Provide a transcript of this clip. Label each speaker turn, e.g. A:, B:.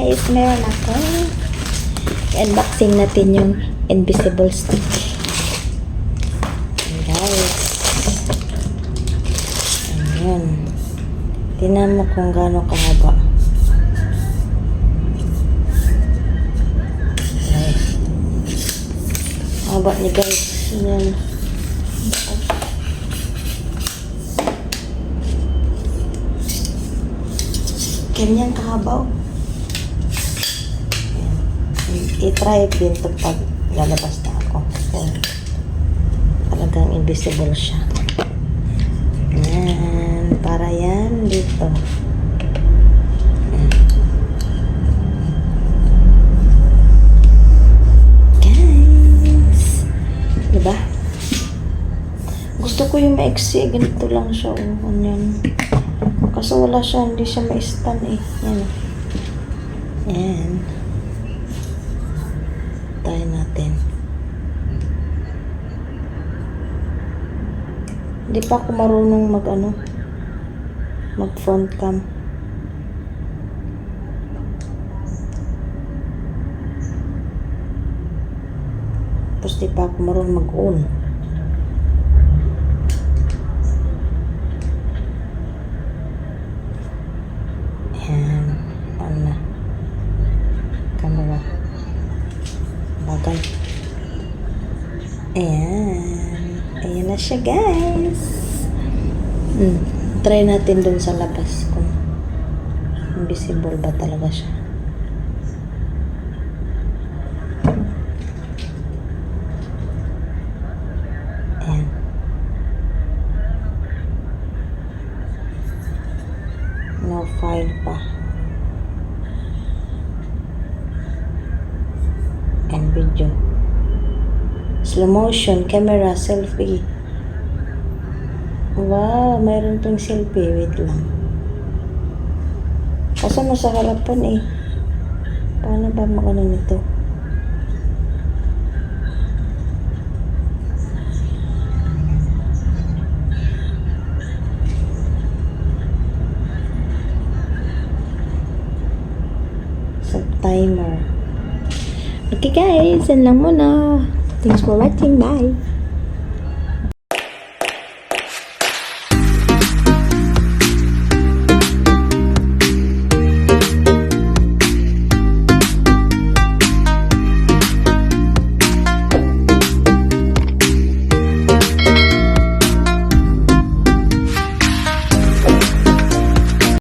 A: guys, meron ako. Unboxing natin yung invisible stick. Ayan guys. Ayan. Tingnan mo kung gaano kahaba. Ayan. Haba ni guys. Ayan. Ganyan kahabaw. I-try din ito pag lalabas na ako. Talagang invisible siya. Yan. Para yan dito. Guys. Diba? Gusto ko yung maiksi. Ganito lang siya. Yan. Kaso wala siya, hindi siya ma-stand eh. Yan. Yan. Tayo natin. Hindi pa ako marunong mag front cam. Tapos di pa ako marunong mag-on. Ayan. Ano na? Camera. Bagal. Ayan. Ayan na siya, guys. Try natin dun sa labas kung invisible ba talaga siya. Ayan. No file pa. And video. Slow motion, camera, selfie. Wow, mayroon tong selfie. Wait lang. Kaso nasa harapan eh. Paano ba magano nito? Timer. Okay guys, yan lang muna. Thanks for watching. Bye.